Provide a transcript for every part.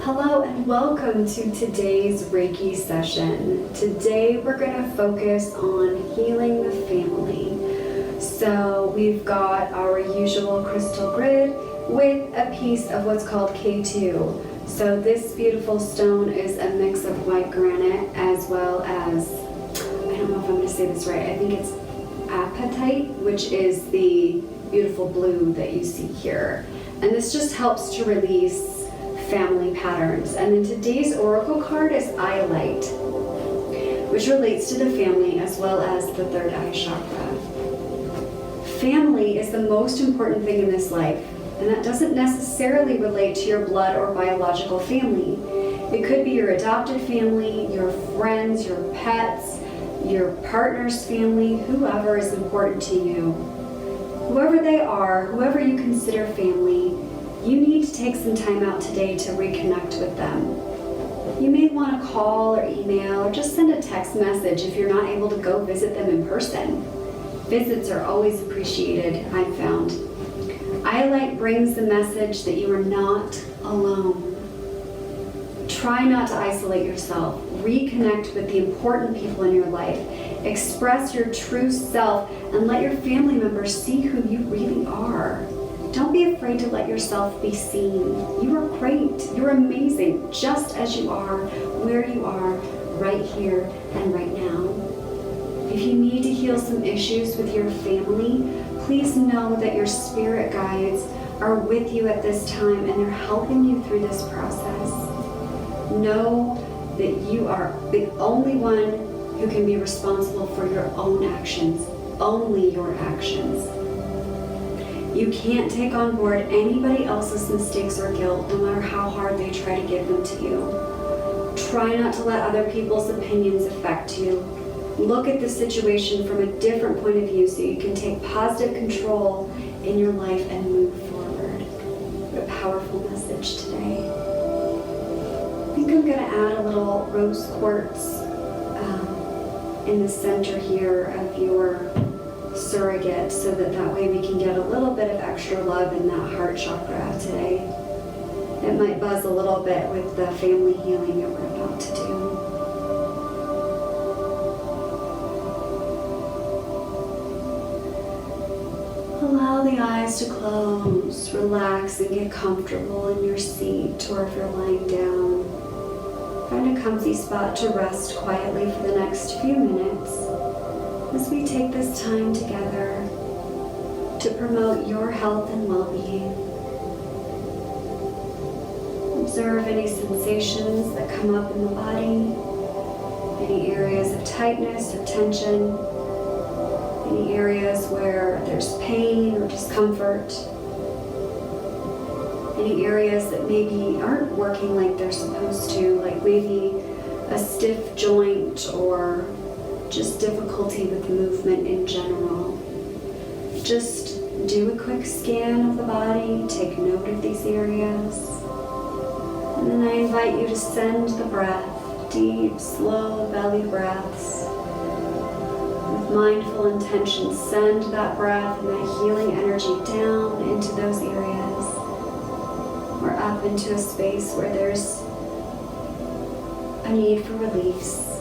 Hello and welcome to today's Reiki session. Today we're going to focus on healing the family. So we've got our usual crystal grid with a piece of what's called K2. So this beautiful stone is a mix of white granite as well as, I don't know if I'm going to say this right, I think it's apatite, which is the beautiful blue that you see here. And this just helps to release family patterns. And then today's oracle card is Eye Light, which relates to the family as well as the third eye chakra. Family is the most important thing in this life, and that doesn't necessarily relate to your blood or biological family. It could be your adopted family, your friends, your pets, your partner's family, whoever is important to you. Whoever they are, whoever you consider family, you need to take some time out today to reconnect with them. You may want to call or email or just send a text message if you're not able to go visit them in person. Visits are always appreciated, I've found. Eye Light brings the message that you are not alone. Try not to isolate yourself. Reconnect with the important people in your life. Express your true self and let your family members see who you really are. Don't be afraid to let yourself be seen. You are great. You're amazing, just as you are, where you are, right here and right now. If you need to heal some issues with your family, please know that your spirit guides are with you at this time and they're helping you through this process. Know that you are the only one who can be responsible for your own actions, only your actions. You can't take on board anybody else's mistakes or guilt, no matter how hard they try to give them to you. Try not to let other people's opinions affect you. Look at the situation from a different point of view so you can take positive control in your life and move forward. What a powerful message today. I think I'm going to add a little rose quartz in the center here of your surrogate so that way we can get a little bit of extra love in that heart chakra today. It might buzz a little bit with the family healing that we're about to do. Allow the eyes to close, relax and get comfortable in your seat or if you're lying down. Find a comfy spot to rest quietly for the next few minutes as we take this time together to promote your health and well-being. Observe any sensations that come up in the body, any areas of tightness or tension, any areas where there's pain or discomfort, any areas that maybe aren't working like they're supposed to, like maybe a stiff joint or just difficulty with movement in general. Just do a quick scan of the body, take note of these areas, and then I invite you to send the breath, deep, slow belly breaths. With mindful intention, send that breath and that healing energy down into those areas or up into a space where there's a need for release.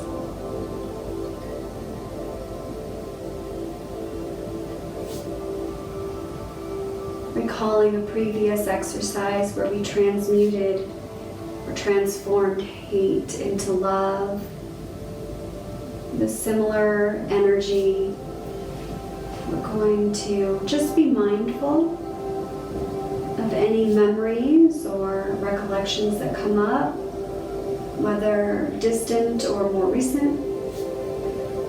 Recalling a previous exercise where we transmuted or transformed hate into love, the similar energy, we're going to just be mindful of any memories or recollections that come up, whether distant or more recent.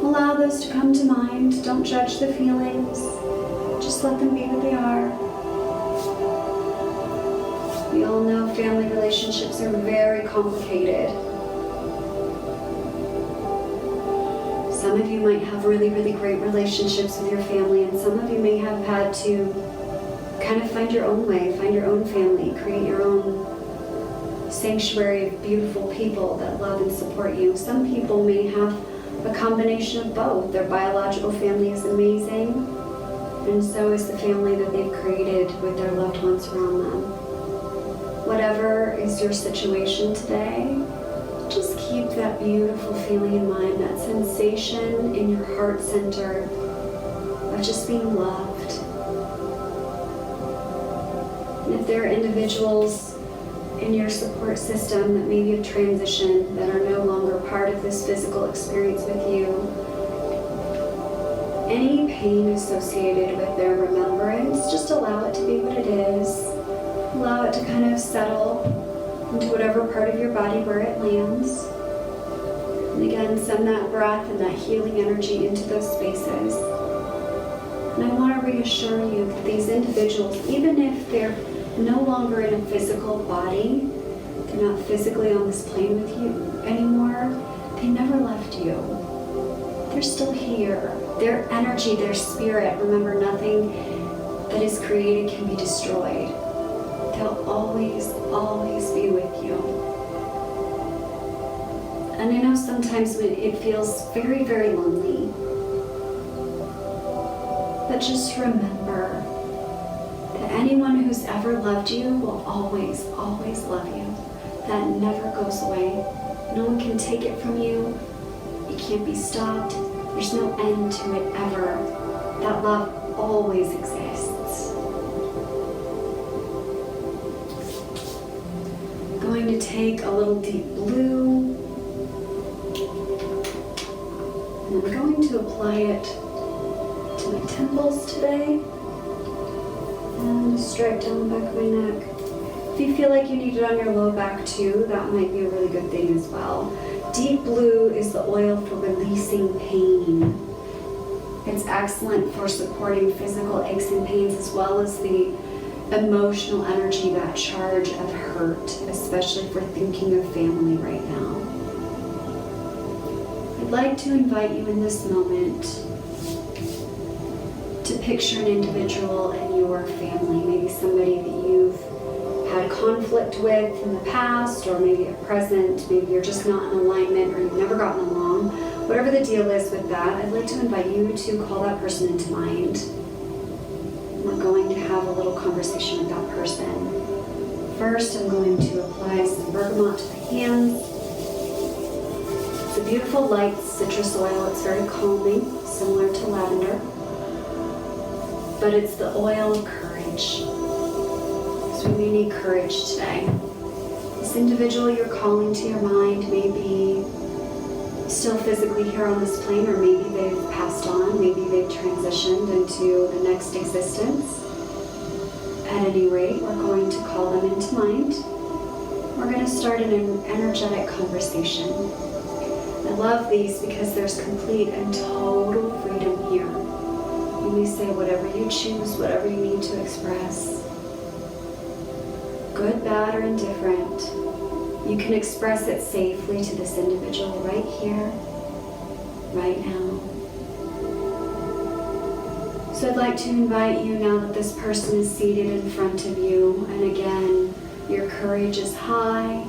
Allow those to come to mind. Don't judge the feelings. Just let them be what they are. We all know family relationships are very complicated. Some of you might have really, really great relationships with your family, and some of you may have had to kind of find your own way, find your own family, create your own sanctuary of beautiful people that love and support you. Some people may have a combination of both. Their biological family is amazing, and so is the family that they've created with their loved ones around them. Whatever is your situation today, just keep that beautiful feeling in mind, that sensation in your heart center of just being loved. And if there are individuals in your support system that maybe have transitioned, that are no longer part of this physical experience with you, any pain associated with their remembrance, just allow it to be what it is. Allow it to kind of settle into whatever part of your body where it lands. And again, send that breath and that healing energy into those spaces. And I want to reassure you that these individuals, even if they're no longer in a physical body, they're not physically on this plane with you anymore, they never left you. They're still here. Their energy, their spirit, remember, nothing that is created can be destroyed. They'll always, always be with you. And I know sometimes when it feels very, very lonely, but just remember that anyone who's ever loved you will always, always love you. That never goes away. No one can take it from you. It can't be stopped. There's no end to it ever. That love always exists. I'm going to take a little deep blue, and I'm going to apply it to my temples today, and straight down the back of my neck. If you feel like you need it on your low back too, that might be a really good thing as well. Deep blue is the oil for releasing pain. It's excellent for supporting physical aches and pains, as well as the emotional energy, that charge of hurt, especially for thinking of family right now. I'd like to invite you in this moment to picture an individual in your family, maybe somebody that you've had conflict with in the past, or maybe at present, maybe you're just not in alignment or you've never gotten along. Whatever the deal is with that, I'd like to invite you to call that person into mind. We're going to have a little conversation with that person. First, I'm going to apply some bergamot to the hands. It's a beautiful light citrus oil. It's very calming, similar to lavender. But it's the oil of courage. So we need courage today. This individual you're calling to your mind may be still physically here on this plane, or maybe they've passed on, maybe they've transitioned into the next existence. At any rate, we're going to call them into mind. We're going to start an energetic conversation. I love these because there's complete and total freedom here. You may say whatever you choose, whatever you need to express. Good, bad, or indifferent. You can express it safely to this individual right here, right now. So I'd like to invite you, now that this person is seated in front of you, and again, your courage is high,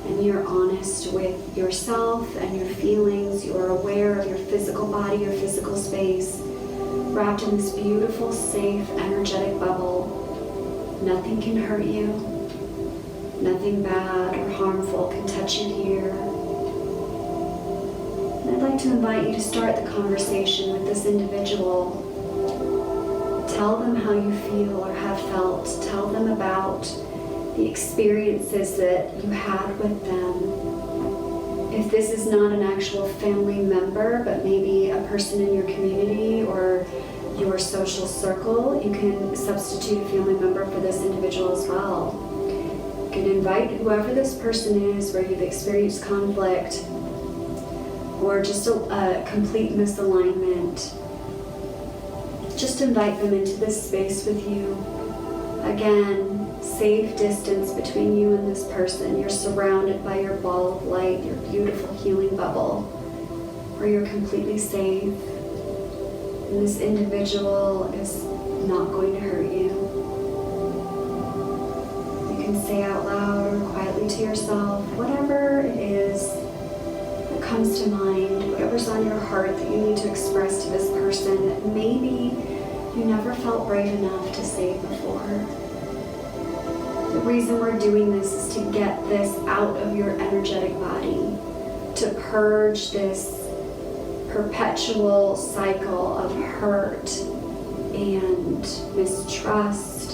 and you're honest with yourself and your feelings. You're aware of your physical body, your physical space, wrapped in this beautiful, safe, energetic bubble. Nothing can hurt you. Nothing bad or harmful can touch you here. And I'd like to invite you to start the conversation with this individual. Tell them how you feel or have felt. Tell them about the experiences that you had with them. If this is not an actual family member, but maybe a person in your community or your social circle, you can substitute a family member for this individual as well. You can invite whoever this person is where you've experienced conflict or just a complete misalignment. Just invite them into this space with you. Again, safe distance between you and this person. You're surrounded by your ball of light, your beautiful healing bubble, where you're completely safe. And this individual is not going to hurt you. You can say out loud or quietly to yourself whatever it is that comes to mind, whatever's on your heart that you need to express to this person that maybe you never felt brave enough to say before. The reason we're doing this is to get this out of your energetic body, to purge this perpetual cycle of hurt and mistrust.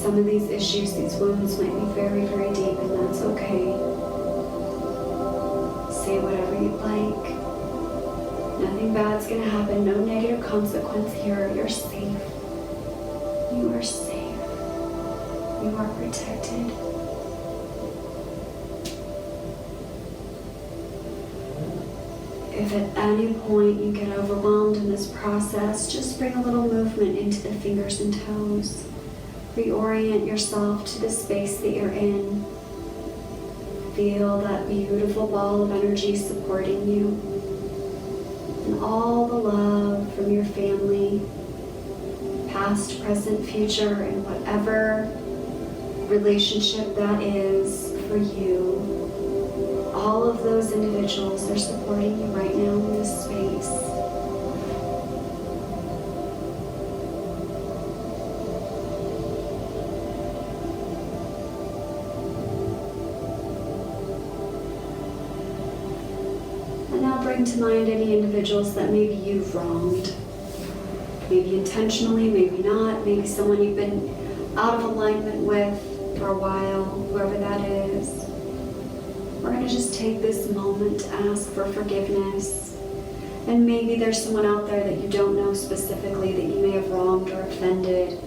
Some of these issues, these wounds might be very, very deep, and that's okay. Say whatever you'd like. Nothing bad's gonna happen, no negative consequence here. You're safe. You are safe. You are protected. If at any point you get overwhelmed in this process, just bring a little movement into the fingers and toes. Reorient yourself to the space that you're in. Feel that beautiful ball of energy supporting you. And all the love from your family, past, present, future, and whatever relationship that is for you. All of those individuals are supporting you right now in this space. And now bring to mind any individuals that maybe you've wronged. Maybe intentionally, maybe not. Maybe someone you've been out of alignment with for a while, whoever that is. We're going to just take this moment to ask for forgiveness. And maybe there's someone out there that you don't know specifically that you may have wronged or offended,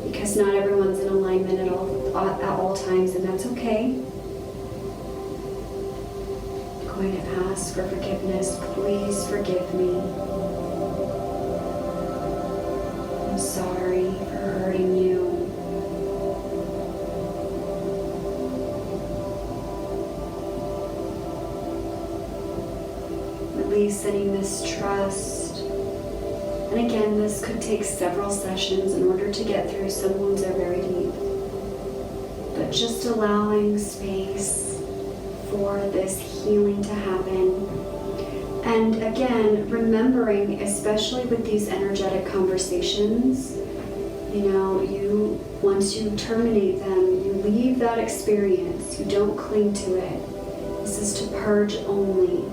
because not everyone's in alignment at all times, and that's okay. I'm going to ask for forgiveness. Please forgive me. I'm sorry for hurting you. Release any mistrust. And again, this could take several sessions in order to get through. Some wounds are very deep. But just allowing space for this healing to happen. And again, remembering, especially with these energetic conversations, once you terminate them, you leave that experience. You don't cling to it. This is to purge only.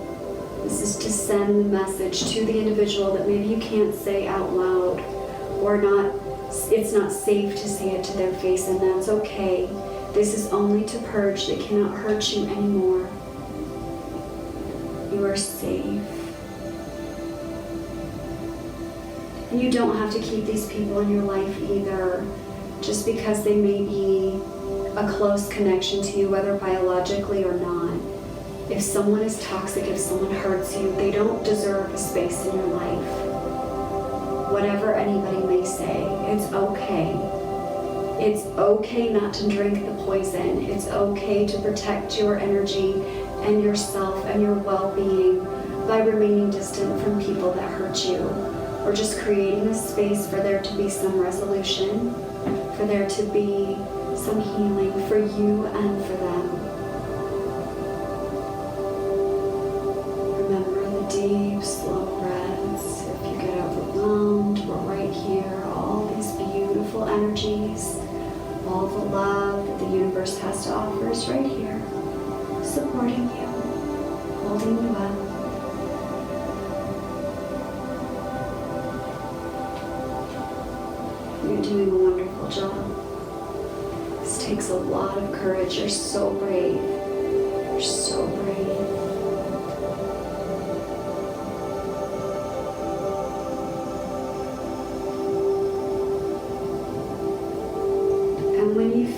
This is to send the message to the individual that maybe you can't say out loud, or it's not safe to say it to their face, and that's okay. This is only to purge. They cannot hurt you anymore. You are safe. And you don't have to keep these people in your life either, just because they may be a close connection to you, whether biologically or not. If someone is toxic, if someone hurts you, they don't deserve a space in your life. Whatever anybody may say, it's okay. It's okay not to drink the poison. It's okay to protect your energy and yourself and your well-being by remaining distant from people that hurt you, or just creating a space for there to be some resolution, for there to be some healing for you and for them. Deep, slow breaths. If you get overwhelmed, we're right here. All these beautiful energies, all the love that the universe has to offer is right here, supporting you, holding you up. You're doing a wonderful job. This takes a lot of courage. You're so brave. You're so brave.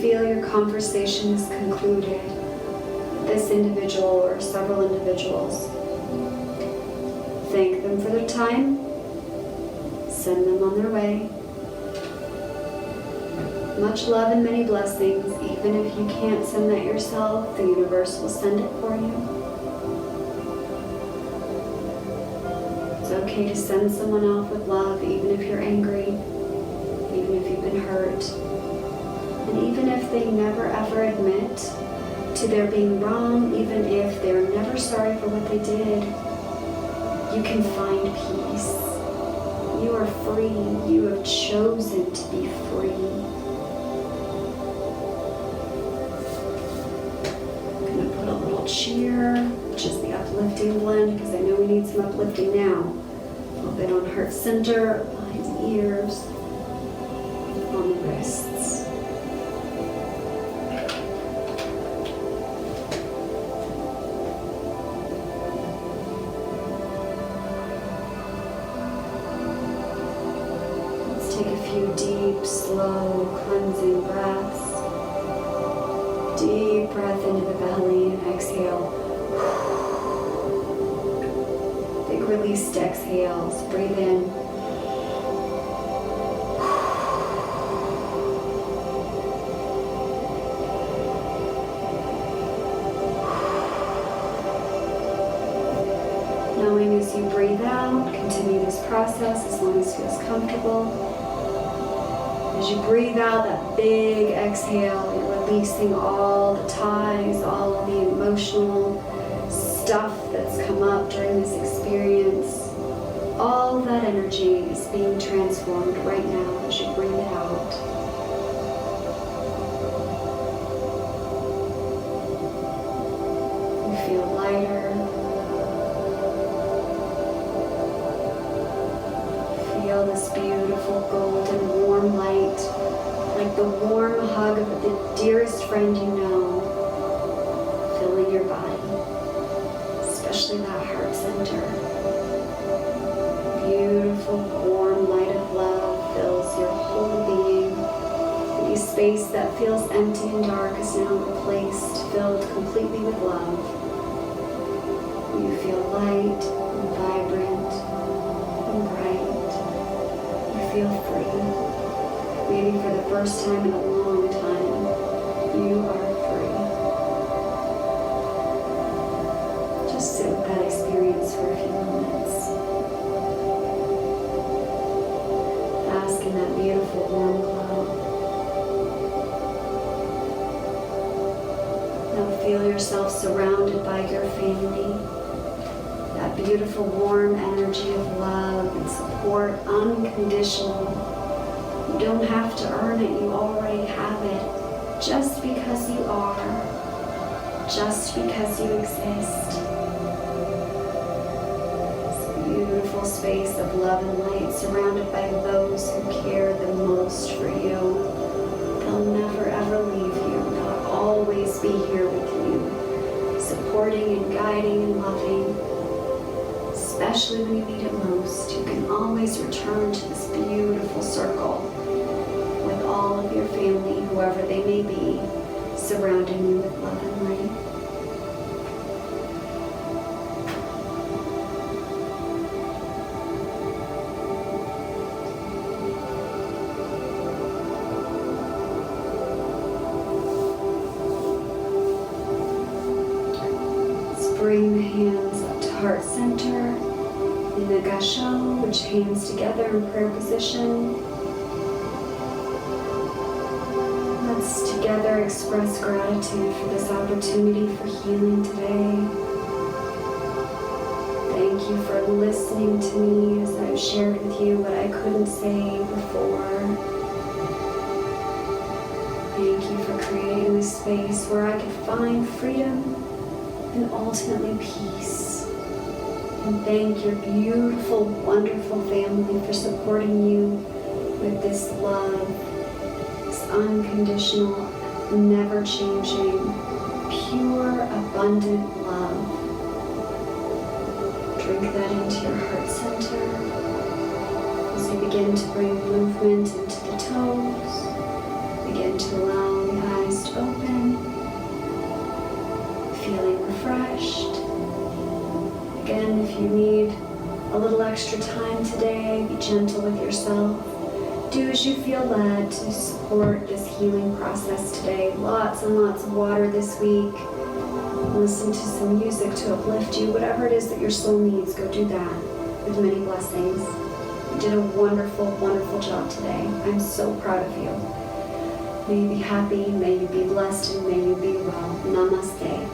Feel your conversation is concluded, this individual or several individuals. Thank them for their time. Send them on their way. Much love and many blessings. Even if you can't send that yourself, the universe will send it for you. It's okay to send someone off with love, even if you're angry, even if you've been hurt. And even if they never ever admit to their being wrong, even if they're never sorry for what they did, you can find peace. You You are free. You have chosen to be free. I'm going to put a little cheer, which is the uplifting blend, because I know we need some uplifting now. A little bit on heart center, behind the ears, on the wrists. Take a few deep, slow, cleansing breaths. Deep breath into the belly and exhale. Big released exhales. Breathe in. Knowing as you breathe out, continue this process as long as it feels comfortable. As you breathe out that big exhale, you're releasing all the ties, all of the emotional stuff that's come up during this experience. All that energy is being transformed right now as you breathe it out. You feel lighter. Feel this beautiful golden warm light, like the warm hug of the dearest friend you know, filling your body, especially that heart center. Beautiful warm light of love fills your whole being. Any space that feels empty and dark is now replaced, filled completely with love. You feel light and vibrant and bright. Feel free. Maybe for the first time in a long time, you are free. Just sit with that experience for a few moments. Bask in that beautiful warm glow. Now feel yourself surrounded by your family. That beautiful warm energy of love and support, unconditional. You don't have to earn it, you already have it. Just because you are, just because you exist. This beautiful space of love and light surrounded by those who care the most for you. They'll never ever leave you. They'll always be here with you, supporting and guiding and loving. Especially when you need it most, you can always return to this beautiful circle with all of your family, whoever they may be, surrounding you with love and light. Let's bring the hands up to heart center. In the gasho, which hands together in prayer position. Let's together express gratitude for this opportunity for healing today. Thank you for listening to me as I've shared with you what I couldn't say before. Thank you for creating a space where I could find freedom and ultimately peace. And thank your beautiful, wonderful family for supporting you with this love, this unconditional, never-changing, pure, abundant love. Drink that into your heart center as you begin to bring movement into the toes. Begin to allow the eyes to open, feeling refreshed. Again, if you need a little extra time today, be gentle with yourself. Do as you feel led to support this healing process today. Lots and lots of water this week. Listen to some music to uplift you. Whatever it is that your soul needs, go do that with many blessings. You did a wonderful, wonderful job today. I'm so proud of you. May you be happy, may you be blessed, and may you be well. Namaste.